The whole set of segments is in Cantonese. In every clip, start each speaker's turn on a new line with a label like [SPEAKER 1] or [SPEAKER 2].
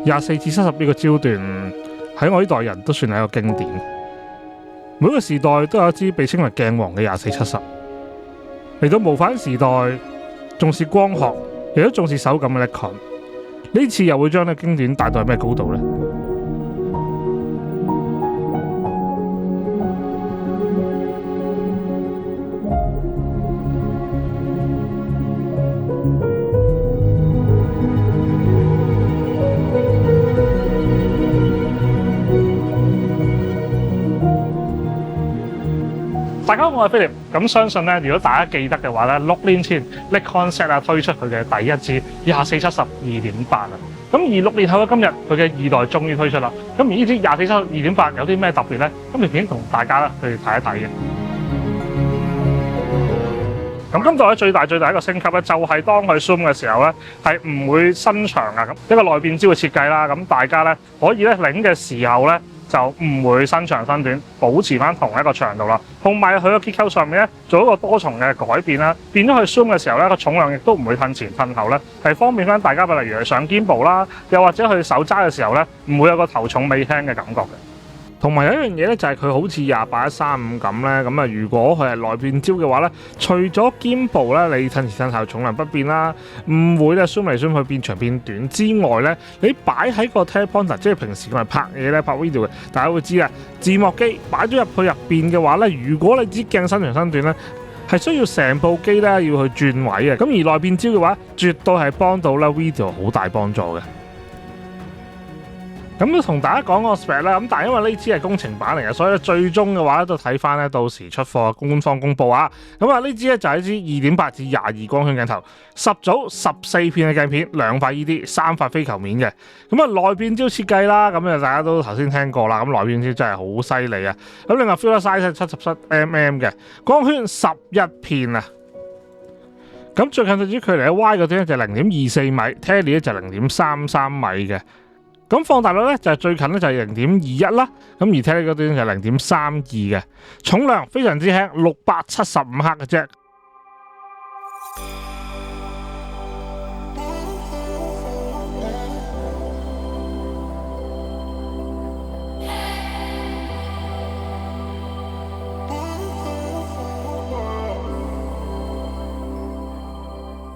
[SPEAKER 1] 24:70呢個焦段喺我呢代人都算係一個經典。每個時代都有一支被稱為鏡王嘅24:70。嚟到無反時代，重視光學，亦都重視手感嘅 Nikon， 呢次又會將呢個經典帶到咩高度呢？大家好，我係菲力。咁相信咧，如果大家記得嘅話咧，6年前 Nikon Z 推出佢嘅第一支24:70 2.8啊。咁而6年後嘅今日，佢嘅2代終於推出啦。咁而呢支24:70 2.8有啲咩特別咧？今條片同大家咧去睇一睇嘅。咁今代咧最大一個升級咧，就係當佢 zoom 嘅時候咧，係唔會伸長啊。咁一個內變焦嘅設計啦，咁大家咧可以咧擰嘅時候咧，就唔會伸長伸短，保持翻同一個長度啦。同埋佢個結構上面咧，做一個多重嘅改變啦，變咗佢 zoom 嘅時候咧，個重量亦都唔會褪前褪後咧，係方便翻大家，例如係上肩部啦，又或者去手揸嘅時候咧，唔會有個頭重尾輕嘅感覺嘅。同埋有一樣嘢咧，就係佢好似28-135咁咧，咁啊，如果佢係內變焦嘅話咧，除咗肩部咧，你褪前褪後重量不變啦，唔會咧 zoom 嚟 zoom 去變長變短之外咧，你擺喺個 teleprompter， 即係平時我哋拍嘢咧拍 video 嘅，大家會知啊，字幕機擺咗入去入邊嘅話咧，如果你支鏡伸長伸短咧，係需要成部機咧要去轉位嘅，咁而內變焦嘅話，絕對係幫到啦 video 好大幫助嘅。咁都同大家講個 spec 啦，咁但係因為呢支係工程版嚟嘅，所以最終嘅話都睇翻咧到時出貨官方公佈啊。咁啊呢支咧就係一支2.8至22光圈鏡頭，10組14片嘅鏡片，2塊 ED， 3塊非球面嘅。咁啊內變焦設計啦，咁啊大家都頭先聽過啦，咁內變焦真係好犀利啊。咁另外 filter size 77mm 嘅，光圈11片啊。咁最近對焦距離喺 Y 嗰啲咧就0.24米 ，Tele 咧就0.33米嘅。咁放大率咧就係最近咧就係0.21啦，咁而 Tele 嗰段就係0.32嘅，重量非常之輕，675克嘅啫。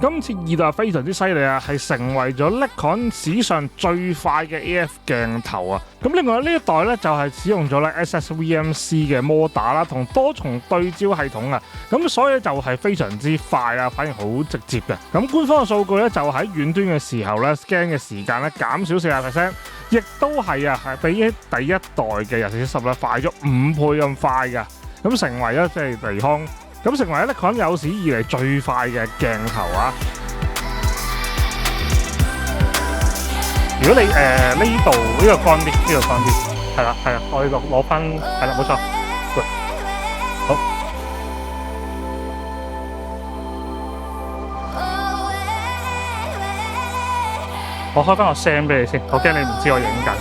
[SPEAKER 1] 今次2代非常之犀利啊，係成為咗 Nikon 史上最快嘅 AF 鏡頭啊！咁另外呢一代咧就係使用咗咧 SSVMC 嘅摩打啦，同多重對焦系統啊，咁所以就係非常之快啊，反應好直接嘅。咁官方嘅數據咧就喺遠端嘅時候咧 scan 嘅時間咧減少40%，亦都係比起第一代嘅24:70咧快咗5倍咁快㗎，咁成為咗即係尼康。咁成為 Nikon 有史以嚟最快嘅鏡頭啊！如果你呢度呢個乾啲，呢度乾啲，係啦，我呢度攞翻，係啦，冇錯，好。我開翻個聲俾你先，我驚你唔知我影緊。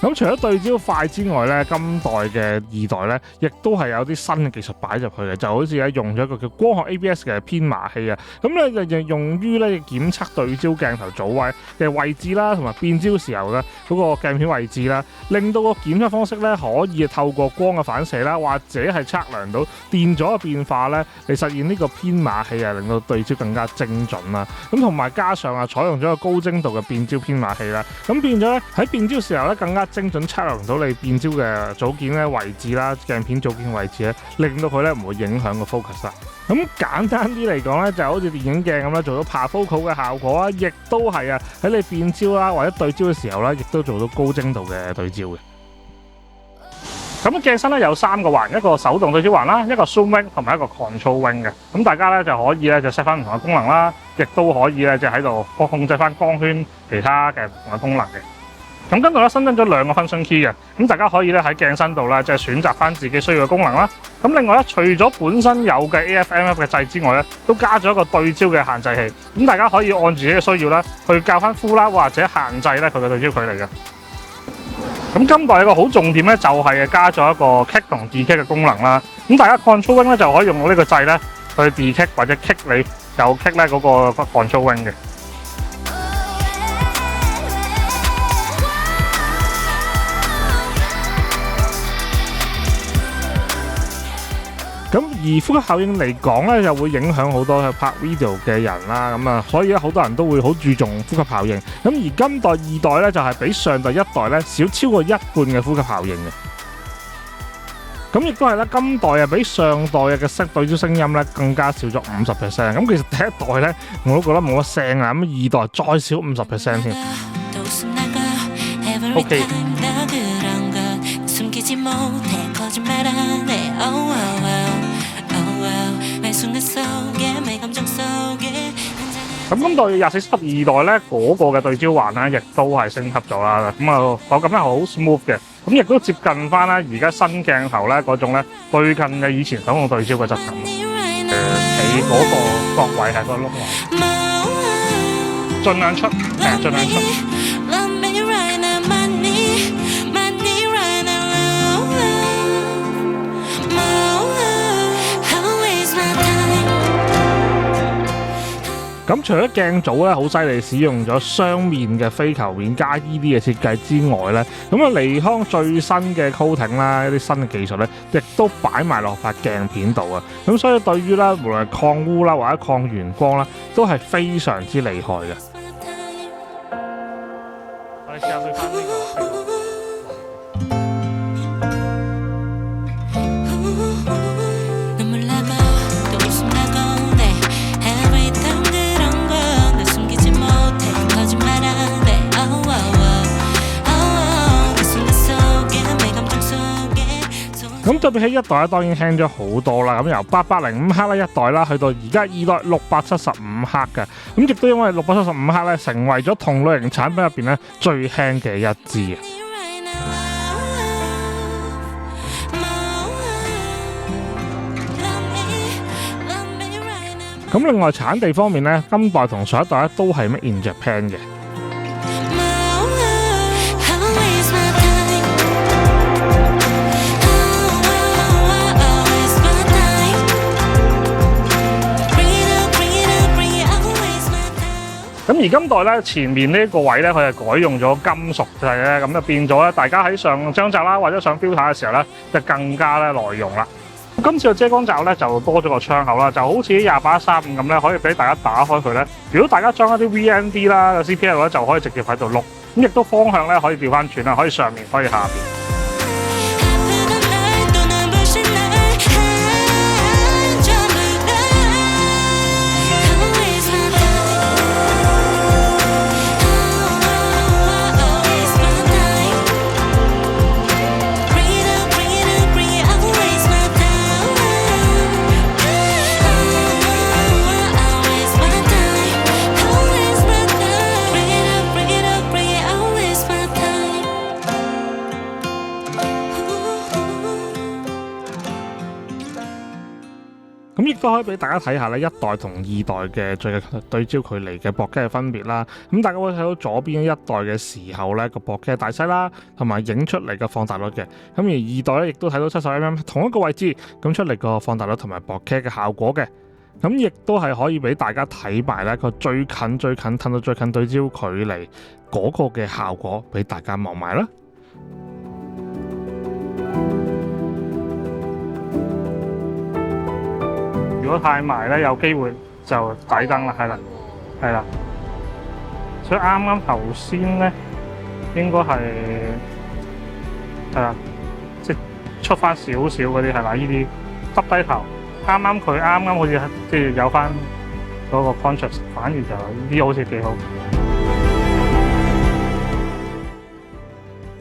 [SPEAKER 1] 咁除咗對焦快之外咧，今代嘅2代咧，亦都係有啲新嘅技術擺入去嘅，就好似咧用咗一個叫光學 ABS 嘅編碼器啊，咁咧就用於咧檢測對焦鏡頭組位嘅位置啦，同埋變焦時候咧嗰個鏡片位置啦，令到個檢測方式咧可以透過光嘅反射啦，或者係測量到電阻嘅變化咧，嚟實現呢個編碼器啊，令到對焦更加精準啦。咁同埋加上採用咗個高精度嘅變焦編碼器啦，咁變咗咧喺變焦時候咧更加精準測量到你變焦嘅組件咧位置啦，鏡片組件位置咧，令到佢咧唔會影響個 focus 啦。咁簡單啲嚟講咧，就好似電影鏡咁啦，做到 parafocal 嘅效果啊，亦都係喺你變焦啦或者對焦嘅時候咧，亦都做到高精度嘅對焦嘅。咁鏡身咧有3個環，一個手動對焦環啦，一個 zoom wing 同埋一個 control wing 嘅。咁大家咧就可以咧就 set 翻唔同嘅功能啦，亦都可以咧就喺度控制翻光圈其他嘅唔同嘅功能嘅。咁跟住咧新增咗2個 function key 嘅，咁大家可以咧喺鏡身度咧即係選擇翻自己需要嘅功能啦。咁另外咧，除咗本身有嘅 AF/MF 嘅掣之外咧，都加咗一個對焦嘅限制器。咁大家可以按自己嘅需要啦，去校翻 full 啦，或者限制咧佢嘅對焦距離嘅。咁今代有個好重點咧，就係加咗一個 kick 同 decay 嘅功能啦。咁大家 control wing 咧就可以用到呢個掣咧，去 D-kick 或者 kick 你右 kick 咧嗰個 control wing 嘅。咁而呼吸效應嚟講咧，就會影響好多去拍 video 嘅人啦。咁啊，所以咧好多人都會好注重呼吸效應。咁而今代二代咧就係比上代一代咧少超過一半嘅呼吸效應嘅。咁亦都係啦，今代啊比上代嘅對焦聲音咧更加少咗50%。咁其實第一代咧我都覺得冇乜聲啊，咁二代再少50%添。OK。咁今代24-12代咧嗰個嘅對焦環咧，亦都係升級咗啦。咁啊，我感覺好 smooth 嘅，咁亦都接近翻啦而家新鏡頭咧嗰種咧最近嘅以前手動對焦嘅質感。你嗰個角位係個碌位，盡量出，盡量出。咁除咗鏡組咧好犀利，使用咗雙面嘅非球面加 ED 嘅設計之外咧，咁啊尼康最新嘅 coating 啦，一啲新嘅技術咧，亦都擺埋落塊鏡片度啊！咁所以對於啦，無論係抗污啦或者抗眩光啦，都係非常之厲害嘅。我哋試下對翻呢個。咁對比起一代咧，當然輕咗好多啦。咁由805克咧一代啦，去到而家二代675克嘅。咁亦都因為675克咧，成為咗同類型產品入邊咧最輕嘅一支。咁另外產地方面咧，今代同上一代咧都係 Made in Japan 嘅。咁而今代咧前面呢個位咧，佢係改用咗金屬製咧，咁就變咗咧，大家喺上張閘啦，或者上 filter 嘅時候咧，就更加咧耐用啦。今次嘅遮光罩咧就多咗個窗口啦，就好似28-35咁咧，可以俾大家打開佢咧。如果大家裝一啲 VND 啦、CPL 咧，就可以直接喺度碌。咁亦都方向咧可以調翻轉啦，可以上面，可以下邊。咁亦都可以俾大家睇下咧，一代同二代嘅最對焦距離嘅薄機嘅分別啦。咁大家會睇到左邊一代嘅時候咧，個薄機大細啦，同埋影出嚟嘅放大率嘅。咁而二代咧亦都睇到70mm 同一個位置咁出嚟個放大率同埋薄機嘅效果嘅。咁亦都係可以俾大家睇埋咧個最近褪到最近對焦距離嗰個嘅效果，俾大家望埋啦。如果太埋咧，有機會就底燈啦，係啦。所以啱啱頭先咧，應該係啦，即係出翻少少嗰啲係啦，呢啲耷低頭，啱好似即係有翻嗰個 contrast， 反而就呢啲好似幾好。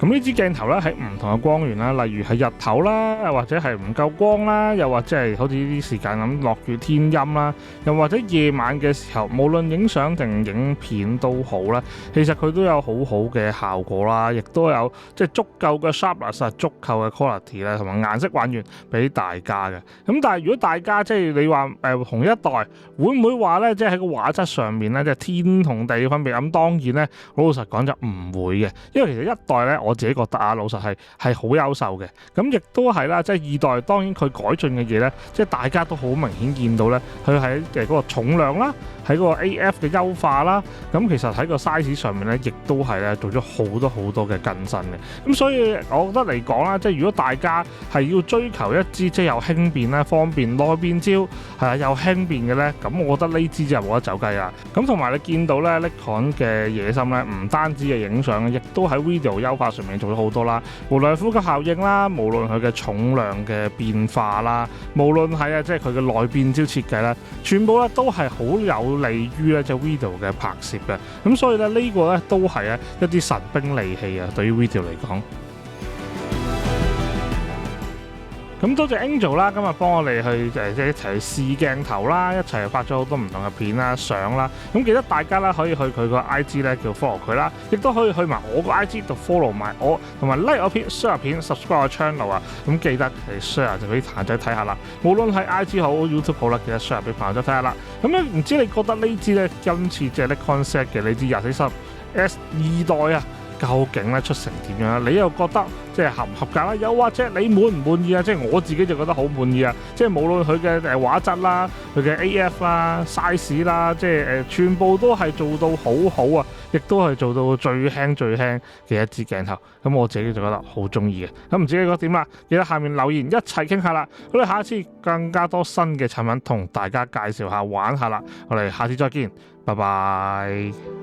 [SPEAKER 1] 咁呢支鏡頭咧喺唔同嘅光源啦，例如係日頭啦，又或者係唔夠光啦，又或者係好似呢啲時間咁落住天陰啦，又或者夜晚嘅時候，無論影相定影片都好啦，其實佢都有好好嘅效果啦，亦都有即係足夠嘅 sharpness、足夠嘅 quality 咧，同埋顏色還原俾大家嘅。咁但係如果大家即係你話同一代會唔會話咧，即係喺個畫質上面咧，即係天同地嘅分別？咁當然咧，老實講就唔會嘅，因為其實一代咧我我自己覺得啊，老實係好優秀嘅。咁亦都係啦，即係二代當然佢改進嘅嘢咧，即係大家都好明顯見到咧，佢喺嗰個重量啦，喺嗰個 AF 嘅優化啦，咁其實喺個 size 上面咧，亦都係咧做咗好多嘅更新嘅。咁所以我覺得嚟講啦，即係如果大家係要追求一支即係又輕便啦、方便內變焦係啊又輕便嘅咧，咁我覺得呢支就冇得走雞啦。咁同埋你見到咧 Nikon 嘅野心咧，唔單止係影相，亦都喺 video 優化上面做咗好多啦。無論呼吸效應啦，無論佢嘅重量嘅變化啦，無論係啊即係佢嘅內變焦設計啦，全部咧都係好有利於咧隻 video 嘅拍攝嘅。咁所以咧呢個咧都係啊一啲神兵利器啊，對於 video 嚟講。咁多謝 Angel 啦，今日幫我哋去一齊試鏡頭啦，一齊拍咗好多唔同嘅片啦、相啦。咁記得大家啦可以去佢個 IG 咧叫 follow 佢啦，亦都可以去埋我個 IG 度 follow 埋我，同埋 like 我片、share 片、subscribe 我 channel 啊。咁記得嚟 share 就俾啲朋友仔睇下啦。無論係 IG 好、YouTube 好啦，記得 share 俾朋友仔睇下啦。咁咧唔知你覺得呢支咧今次即係 Nikon Z 嘅呢支2470S 二代啊，究竟咧出成點樣？你又覺得即係合唔合格啦？又或者你滿唔滿意啊？即係我自己就覺得好滿意啊！即係無論佢嘅畫質啦、佢嘅 AF 啦、size 啦，即係全部都係做到好好啊！亦都係做到最輕嘅一支鏡頭。咁我自己就覺得好中意嘅。咁唔知你覺得點啦？記得下面留言一齊傾下啦！我哋下一次更加多新嘅產品同大家介紹下玩下啦。我哋下次再見，拜拜。